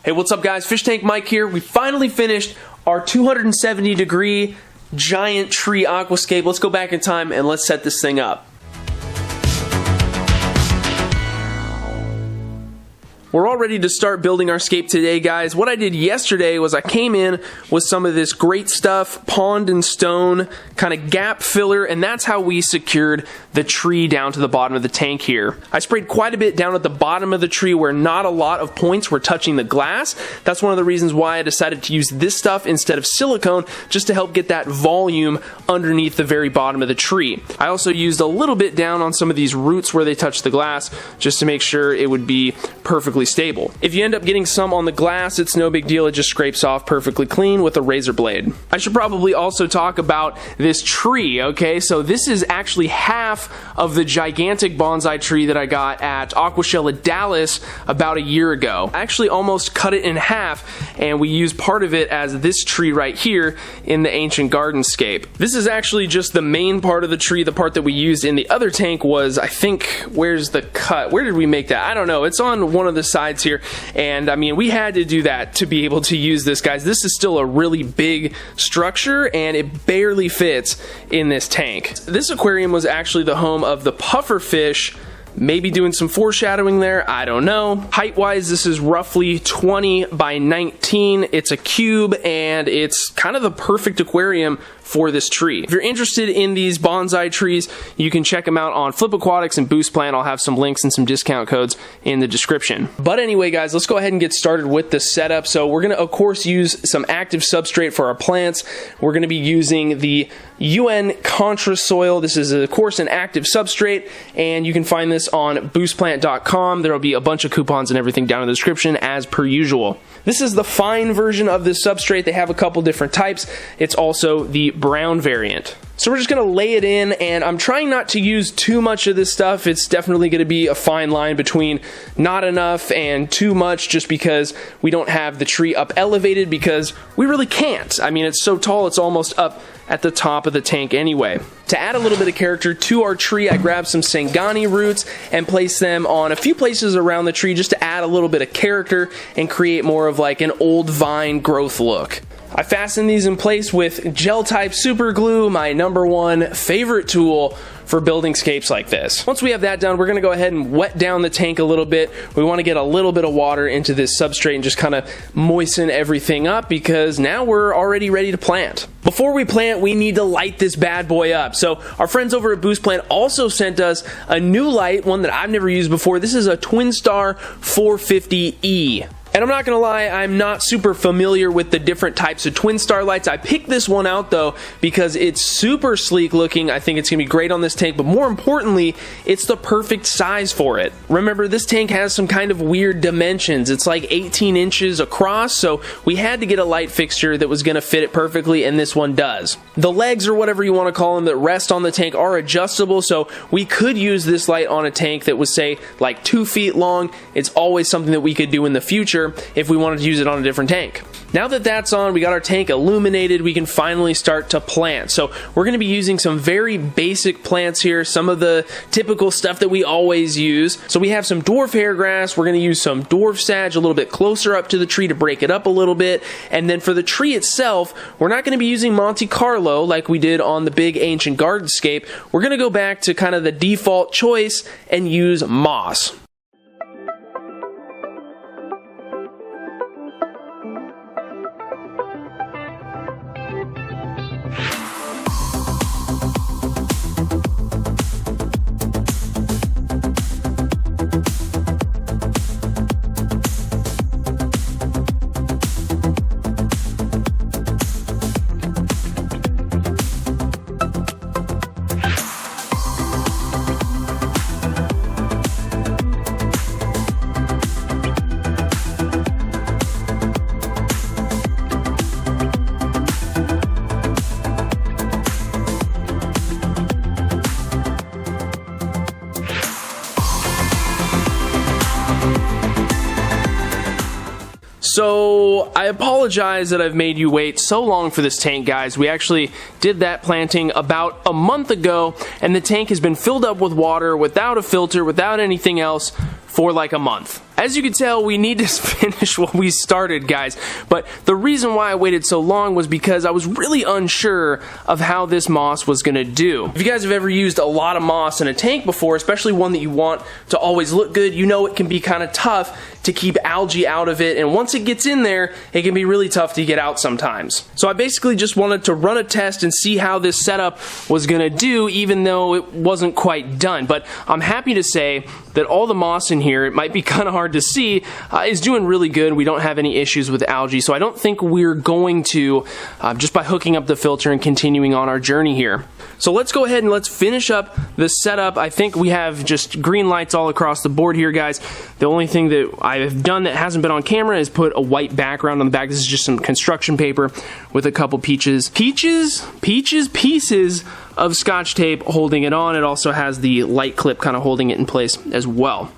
Hey, what's up guys? Fish Tank Mike here. We finally finished our 270-degree giant tree aquascape. Let's go back in time and let's set this thing up. We're all ready to start building our scape today, guys. What I did yesterday was I came in with some of this great stuff, pond and stone, kind of gap filler, and that's how we secured the tree down to the bottom of the tank here. I sprayed quite a bit down at the bottom of the tree where not a lot of points were touching the glass. That's one of the reasons why I decided to use this stuff instead of silicone, just to help get that volume underneath the very bottom of the tree. I also used a little bit down on some of these roots where they touch the glass, just to make sure it would be perfectly stable. If you end up getting some on the glass, it's no big deal. It just scrapes off perfectly clean with a razor blade. I should probably also talk about this tree, okay? So this is actually half of the gigantic bonsai tree that I got at Aquashella Dallas about a year ago. I actually almost cut it in half, and we used part of it as this tree right here in the ancient gardenscape. This is actually just the main part of the tree. The part that we used in the other tank was, I think, where's the cut? Where did we make that? I don't know. It's on one of the sides here, and I mean, we had to do that to be able to use this, guys. This is still a really big structure, and it barely fits in this tank. This aquarium was actually the home of the puffer fish. Maybe doing some foreshadowing there, I don't know. Height-wise, this is roughly 20 by 19. It's a cube, and it's kind of the perfect aquarium for this tree. If you're interested in these bonsai trees, you can check them out on Aquatics and BucePlant. I'll have some links and some discount codes in the description. But anyway, guys, let's go ahead and get started with the setup. So we're gonna, of course, use some active substrate for our plants. We're gonna be using the UN Contra soil. This is, of course, an active substrate, and you can find this on BucePlant.com. There will be a bunch of coupons and everything down in the description as per usual. This is the fine version of this substrate. They have a couple different types. It's also the brown variant. So we're just going to lay it in, and I'm trying not to use too much of this stuff. It's definitely going to be a fine line between not enough and too much, just because we don't have the tree up elevated, because we really can't. I mean, it's so tall, it's almost up at the top of the tank anyway. To add a little bit of character to our tree, I grabbed some Sangani roots and placed them on a few places around the tree just to add a little bit of character and create more of like an old vine growth look. I fastened these in place with gel type super glue, my #1 favorite tool for building scapes like this. Once we have that done, we're gonna go ahead and wet down the tank a little bit. We wanna get a little bit of water into this substrate and just kind of moisten everything up, because now we're already ready to plant. Before we plant, we need to light this bad boy up. So our friends over at BucePlant also sent us a new light, one that I've never used before. This is a Twinstar 450E. And I'm not gonna lie, I'm not super familiar with the different types of Twinstar lights. I picked this one out though because it's super sleek looking. I think it's gonna be great on this tank, but more importantly, it's the perfect size for it. Remember, this tank has some kind of weird dimensions. It's like 18 inches across, so we had to get a light fixture that was gonna fit it perfectly, and this one does. The legs, or whatever you wanna call them, that rest on the tank are adjustable, so we could use this light on a tank that was, say, like 2 feet long. It's always something that we could do in the future if we wanted to use it on a different tank. Now that that's on, we got our tank illuminated, we can finally start to plant. So we're going to be using some very basic plants here, some of the typical stuff that we always use. So we have some dwarf hairgrass, we're going to use some dwarf sage a little bit closer up to the tree to break it up a little bit, and then for the tree itself, we're not going to be using Monte Carlo like we did on the big ancient gardenscape. We're going to go back to kind of the default choice and use moss. So I apologize that I've made you wait so long for this tank, guys. We actually did that planting about a month ago, and the tank has been filled up with water without a filter, without anything else, for like a month. As you can tell, we need to finish what we started, guys, but the reason why I waited so long was because I was really unsure of how this moss was going to do. If you guys have ever used a lot of moss in a tank before, especially one that you want to always look good, you know it can be kind of tough to keep algae out of it, and once it gets in there, it can be really tough to get out sometimes. So I basically just wanted to run a test and see how this setup was going to do, even though it wasn't quite done. But I'm happy to say that all the moss in here, it might be kind of hard to see, is doing really good. We don't have any issues with algae, so I don't think we're going to, just by hooking up the filter and continuing on our journey here. So let's go ahead and let's finish up the setup. I think we have just green lights all across the board here, guys. The only thing that I've done that hasn't been on camera is put a white background on the back. This is just some construction paper with a couple pieces of Scotch tape holding it on. It also has the light clip kind of holding it in place as well.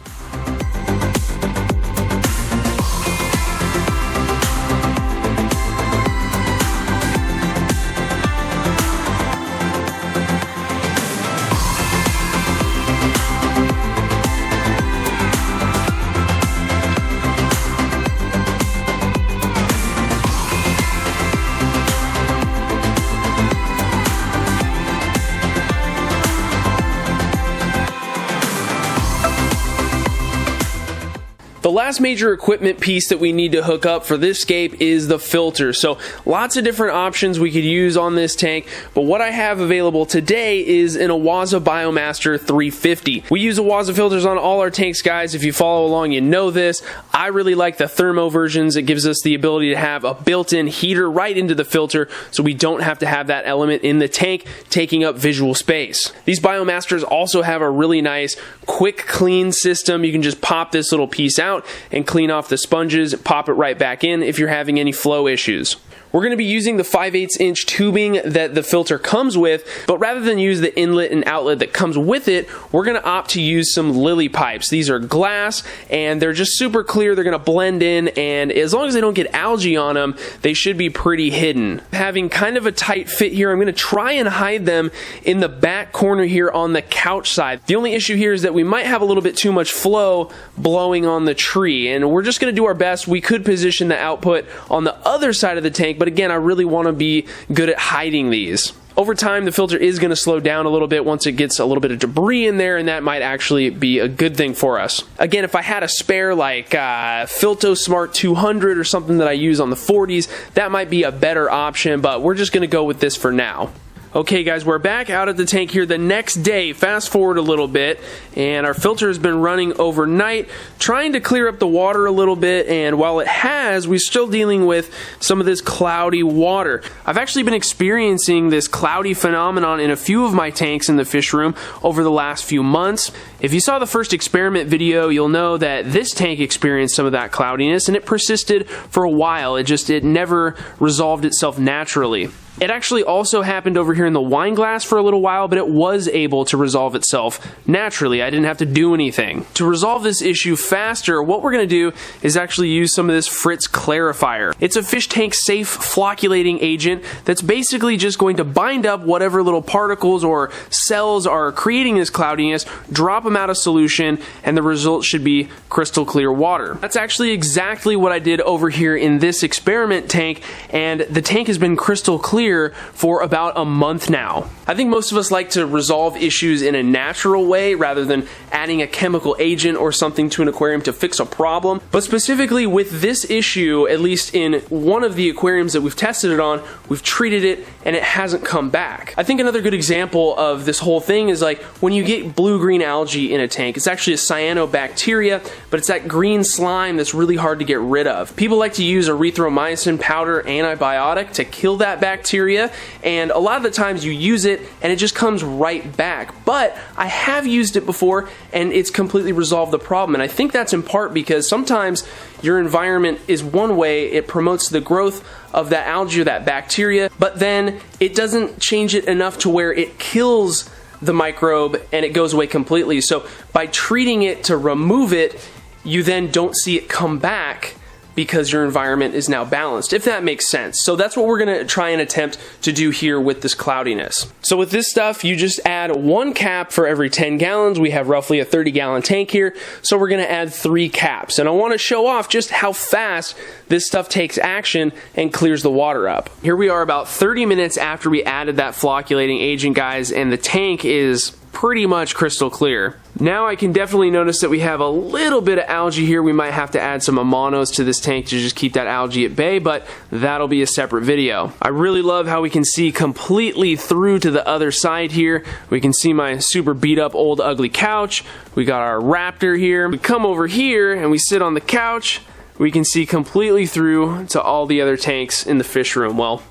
The last major equipment piece that we need to hook up for this scape is the filter. So lots of different options we could use on this tank, but what I have available today is an Wazza Biomaster 350. We use Wazza filters on all our tanks, guys. If you follow along, you know this. I really like the thermo versions. It gives us the ability to have a built-in heater right into the filter, so we don't have to have that element in the tank taking up visual space. These Biomasters also have a really nice quick clean system. You can just pop this little piece out and clean off the sponges, pop it right back in if you're having any flow issues. We're going to be using the 5/8 inch tubing that the filter comes with, but rather than use the inlet and outlet that comes with it, we're going to opt to use some lily pipes. These are glass and they're just super clear. They're going to blend in, and as long as they don't get algae on them, they should be pretty hidden. Having kind of a tight fit here, I'm going to try and hide them in the back corner here on the couch side. The only issue here is that we might have a little bit too much flow blowing on the tree, and we're just going to do our best. We could position the output on the other side of the tank, but again, I really want to be good at hiding these. Over time, the filter is going to slow down a little bit once it gets a little bit of debris in there, and that might actually be a good thing for us. Again, if I had a spare like Filto Smart 200 or something that I use on the 40s, that might be a better option, but we're just going to go with this for now. Okay guys, we're back out at the tank here the next day. Fast forward a little bit, and our filter has been running overnight, trying to clear up the water a little bit, and while it has, we're still dealing with some of this cloudy water. I've actually been experiencing this cloudy phenomenon in a few of my tanks in the fish room over the last few months. If you saw the first experiment video, you'll know that this tank experienced some of that cloudiness, and it persisted for a while. It never resolved itself naturally. It actually also happened over here in the wine glass for a little while, but it was able to resolve itself naturally. I didn't have to do anything. To resolve this issue faster, what we're going to do is actually use some of this Fritz clarifier. It's a fish tank safe flocculating agent that's basically just going to bind up whatever little particles or cells are creating this cloudiness, drop them out of solution, and the result should be crystal clear water. That's actually exactly what I did over here in this experiment tank, and the tank has been crystal clear for about a month now. I think most of us like to resolve issues in a natural way rather than adding a chemical agent or something to an aquarium to fix a problem. But specifically with this issue, at least in one of the aquariums that we've tested it on, we've treated it and it hasn't come back. I think another good example of this whole thing is like when you get blue-green algae in a tank, it's actually a cyanobacteria, but it's that green slime that's really hard to get rid of. People like to use erythromycin powder antibiotic to kill that bacteria, and a lot of the times you use it and it just comes right back. But I have used it before and it's completely resolved the problem, and I think that's in part because sometimes your environment is one way, it promotes the growth of that algae or that bacteria, but then it doesn't change it enough to where it kills the microbe and it goes away completely. So by treating it to remove it, you then don't see it come back because your environment is now balanced, if that makes sense. So that's what we're gonna try and attempt to do here with this cloudiness. So with this stuff, you just add 1 cap for every 10 gallons. We have roughly a 30-gallon tank here, so we're gonna add 3 caps. And I wanna show off just how fast this stuff takes action and clears the water up. Here we are about 30 minutes after we added that flocculating agent, guys, and the tank is pretty much crystal clear. Now I can definitely notice that we have a little bit of algae here. We might have to add some ammonos to this tank to just keep that algae at bay, but that'll be a separate video. I really love how we can see completely through to the other side here. We can see my super beat up old ugly couch. We got our raptor here. We come over here and we sit on the couch. We can see completely through to all the other tanks in the fish room. Well,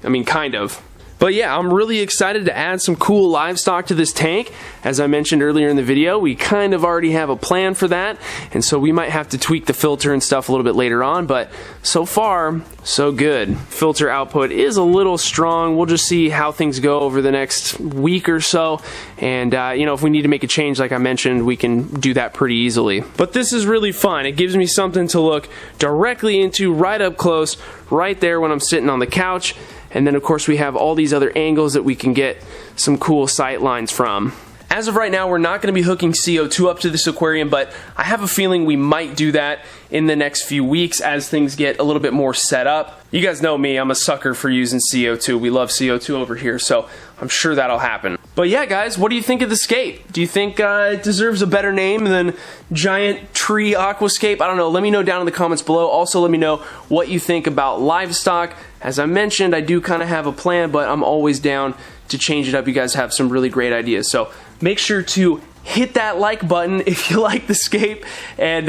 I mean, kind of. But yeah, I'm really excited to add some cool livestock to this tank. As I mentioned earlier in the video, we kind of already have a plan for that, and so we might have to tweak the filter and stuff a little bit later on, but so far, so good. Filter output is a little strong. We'll just see how things go over the next week or so, and you know, if we need to make a change, like I mentioned, we can do that pretty easily. But this is really fun. It gives me something to look directly into right up close, right there when I'm sitting on the couch. And then of course we have all these other angles that we can get some cool sight lines from. As of right now, we're not going to be hooking CO2 up to this aquarium, but I have a feeling we might do that in the next few weeks as things get a little bit more set up. You guys know me, I'm a sucker for using CO2. We love CO2 over here, so I'm sure that'll happen. But yeah, guys, what do you think of the scape? Do you think it deserves a better name than Giant Tree Aquascape? I don't know. Let me know down in the comments below. Also, let me know what you think about livestock. As I mentioned, I do kind of have a plan, but I'm always down to change it up. You guys have some really great ideas. So make sure to hit that like button if you like the scape. And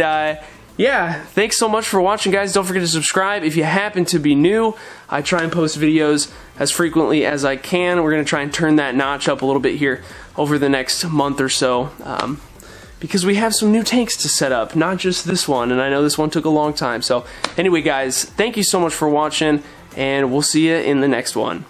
yeah, thanks so much for watching, guys. Don't forget to subscribe if you happen to be new. I try and post videos as frequently as I can. We're going to try and turn that notch up a little bit here over the next month or so, because we have some new tanks to set up, not just this one, and I know this one took a long time. So anyway, guys, thank you so much for watching, and we'll see you in the next one.